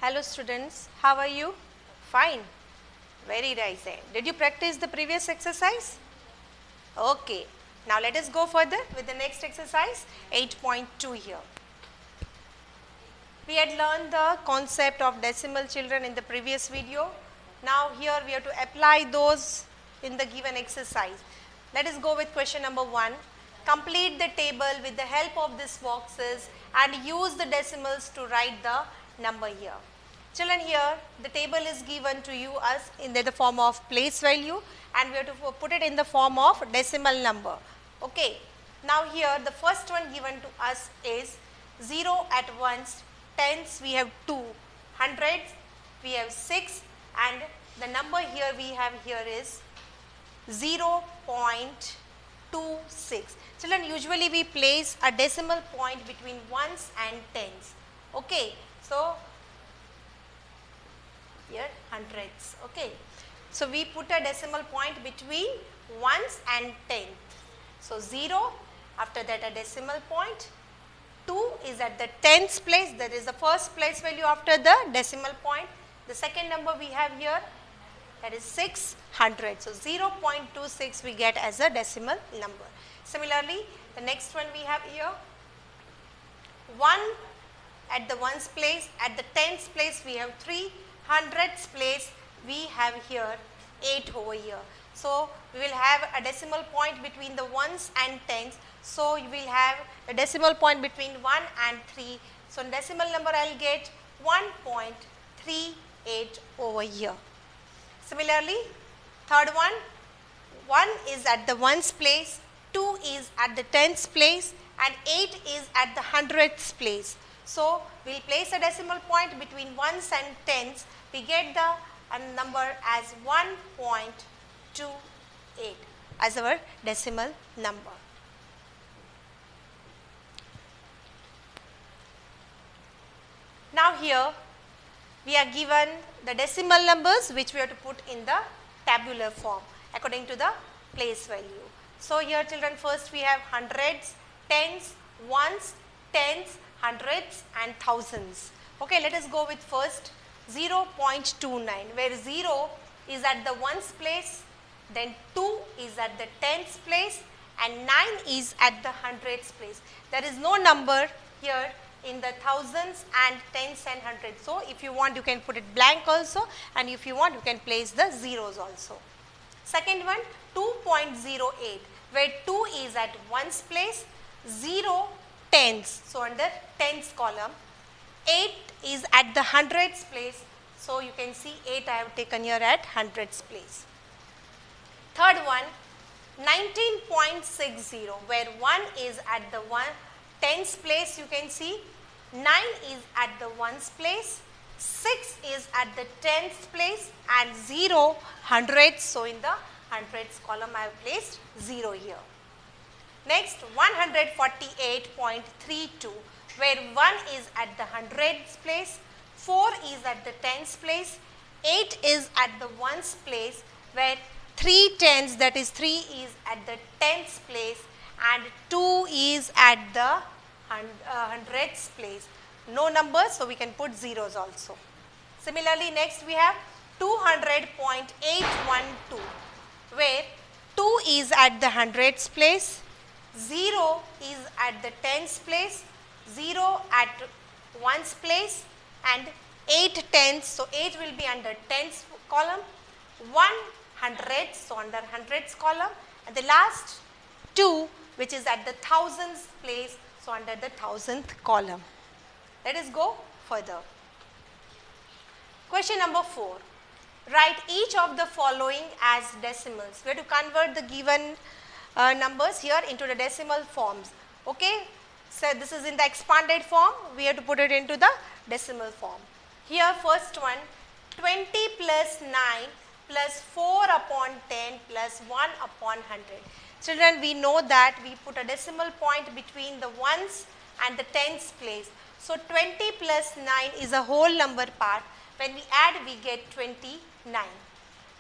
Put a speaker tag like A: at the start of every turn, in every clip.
A: Hello students, how are you? Fine. Very nice. Did you practice the previous exercise? Okay. Now let us go further with the next exercise 8.2 here. We had learned the concept of decimal children in the previous video. Now here we have to apply those in the given exercise. Let us go with question number 1. Complete the table with the help of these boxes and use the decimals to write the number here. Children, here the table is given to you as in the form of place value and we have to put it in the form of decimal number. Okay. Now here the first one given to us is 0 at ones, tens we have 2, hundreds we have 6 and the number here we have here is 0.26. Children, usually we place a decimal point between ones and tens. Okay. So here hundreds. Okay. So we put a decimal point between ones and tenth. So 0, after that a decimal point, 2 is at the tens place, that is the first place value after the decimal point. The second number we have here, that is 600. So 0.26 we get as a decimal number. Similarly, the next one we have here, 1 at the ones place, at the tens place we have 3, hundreds place we have here 8 over here. So we will have a decimal point between the ones and tens. So you will have a decimal point between 1 and 3. So in decimal number I will get 1.38 over here. Similarly, third one, 1 is at the ones place, 2 is at the tens place and 8 is at the hundreds place. So we will place a decimal point between ones and tens. We get the number as 1.28 as our decimal number. Now here we are given the decimal numbers which we have to put in the tabular form according to the place value. So here children, first we have hundreds, tens, ones, tens, hundreds and thousands. Okay, let us go with first 0.29 where 0 is at the ones place, then 2 is at the tens place and 9 is at the hundreds place. There is no number here in the thousands and tens and hundreds. So if you want you can put it blank also and if you want you can place the zeros also. Second one 2.08 where 2 is at ones place, 0 tens, so under tens column, 8 is at the hundreds place, so you can see 8 I have taken here at hundreds place. Third one 19.60 where 1 is at the tens place, you can see 9 is at the ones place, 6 is at the tens place and 0 hundreds, so in the hundreds column I have placed 0 here. Next 148.32 where 1 is at the hundreds place, 4 is at the tens place, 8 is at the ones place where 3 tens, that is 3 is at the tens place and 2 is at the hundreds place. No numbers, so we can put zeros also. Similarly, next we have 200.812 where 2 is at the hundreds place, 0 is at the tens place, 0 at ones place and 8 tens, so 8 will be under tens column, 1 hundreds, so under hundreds column and the last 2 which is at the thousands place, so under the thousandth column. Let us go further. Question number 4. Write each of the following as decimals. We have to convert the given numbers here into the decimal forms. Okay. So this is in the expanded form. We have to put it into the decimal form. Here first one 20 plus 9 plus 4 upon 10 plus 1 upon 100. Children, we know that we put a decimal point between the ones and the tens place. So 20 plus 9 is a whole number part. When we add we get 29.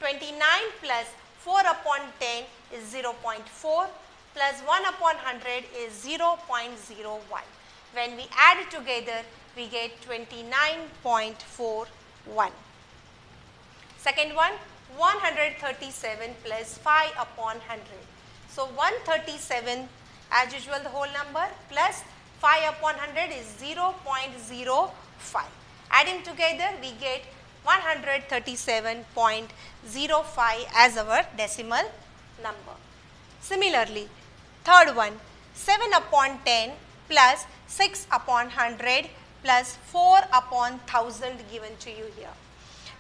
A: 29 plus 4 upon 10 is 0.4 plus 1 upon 100 is 0.01. When we add together we get 29.41. Second one, 137 plus 5 upon 100. So 137 as usual the whole number plus 5 upon 100 is 0.05. Adding together we get 137.05 as our decimal number. Similarly, third one, 7 upon 10 plus 6 upon 100 plus 4 upon 1000 given to you here.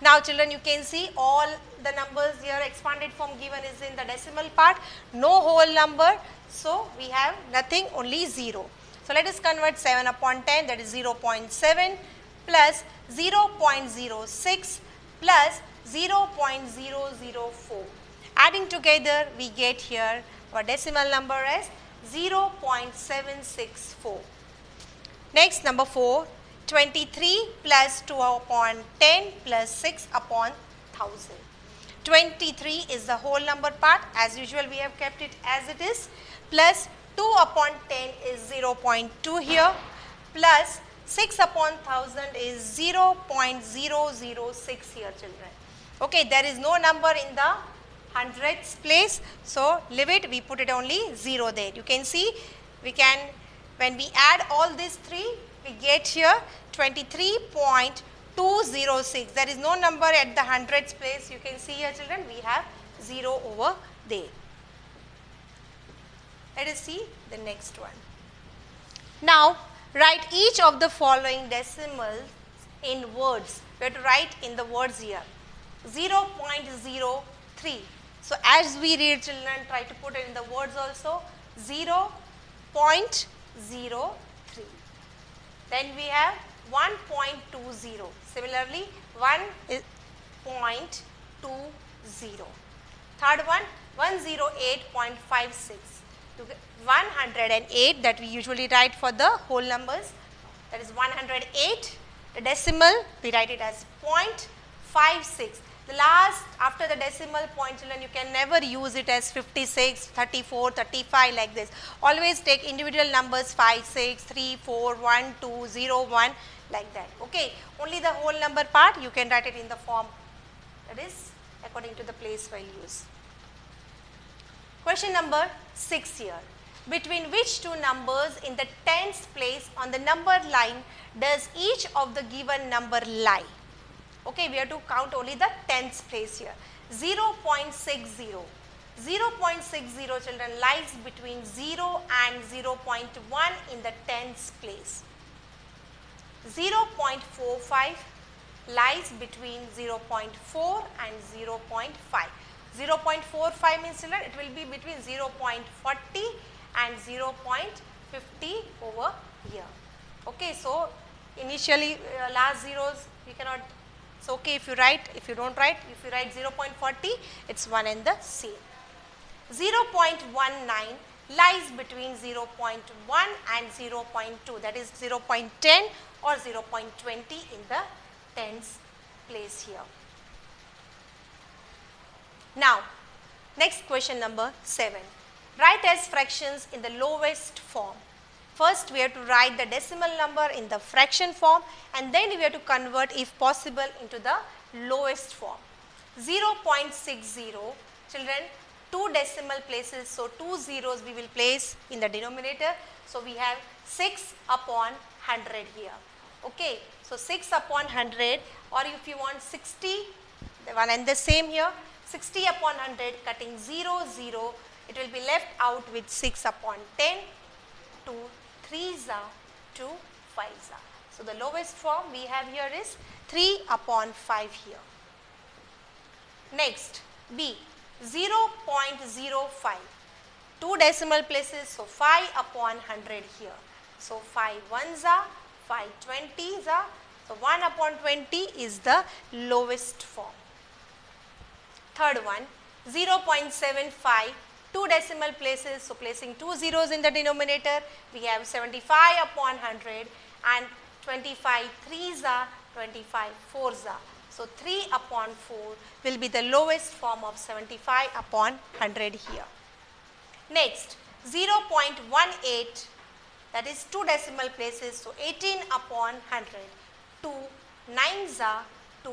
A: Now children, you can see all the numbers here expanded form given is in the decimal part, no whole number, so we have nothing, only 0. So let us convert 7 upon 10, that is 0.7 plus 0.06 plus 0.004. Adding together we get here our decimal number as 0.764. Next, number 4, 23 plus 2 upon 10 plus 6 upon 1000. 23 is the whole number part, as usual we have kept it as it is, plus 2 upon 10 is 0.2 here, plus 6 upon 1000 is 0.006 here children. Okay, there is no number in the hundreds place, so leave it, we put it only 0 there. You can see we can, when we add all these three, we get here 23.206. There is no number at the hundreds place. You can see here children, we have 0 over there. Let us see the next one. Now write each of the following decimals in words. We have to write in the words here. 0.03. So as we read children, try to put it in the words also. 0.03. Then we have 1.20. Similarly, 1.20. Third one, 108.56. 108 that we usually write for the whole numbers. That is 108. The decimal, we write it as 0.56. The last, after the decimal point children, you can never use it as 56, 34, 35 like this. Always take individual numbers 5, 6, 3, 4, 1, 2, 0, 1 like that. Okay. Only the whole number part you can write it in the form, that is according to the place values. Question number 6 here. Between which two numbers in the tens place on the number line does each of the given number lie? Okay, we have to count only the tens place here. 0.60. 0.60 children lies between 0 and 0.1 in the tens place. 0.45 lies between 0.4 and 0.5. 0.45 means children it will be between 0.40 and 0.50 over here. Okay, so initially last zeros we cannot. It's okay if you write, if you don't write, if you write 0.40, it's one and the same. 0.19 lies between 0.1 and 0.2, that is 0.10 or 0.20 in the tens place here. Now, next question number 7. Write as fractions in the lowest form. First, we have to write the decimal number in the fraction form and then we have to convert if possible into the lowest form. 0.60, children, 2 decimal places, so 2 zeros we will place in the denominator. So, we have 6 upon 100 here. Okay. So, 6 upon 100, or if you want 60, the one and the same here, 60 upon 100 cutting 0, 0, it will be left out with 6 upon 10, 2 3s are 2 5s are. So, the lowest form we have here is 3 upon 5 here. Next, B, 0.05, 2 decimal places, so 5 upon 100 here. So, 5 1s are, 5 20s are, so 1 upon 20 is the lowest form. Third one, 0.75, 2 decimal places, so placing 2 zeros in the denominator, we have 75 upon 100 and 25 3s are, 25 4s are. So, 3 upon 4 will be the lowest form of 75 upon 100 here. Next, 0.18, that is 2 decimal places. So 18 upon 100. 2 9s are 2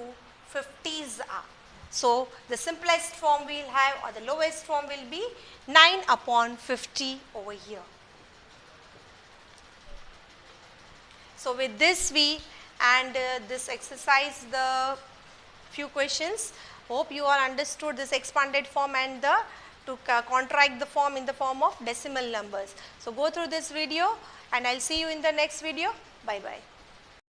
A: 50s are. So the simplest form we will have, or the lowest form will be 9 upon 50 over here. So with this we and this exercise, the few questions. Hope you all understood this expanded form and the to contract the form in the form of decimal numbers. So go through this video and I'll see you in the next video. Bye bye.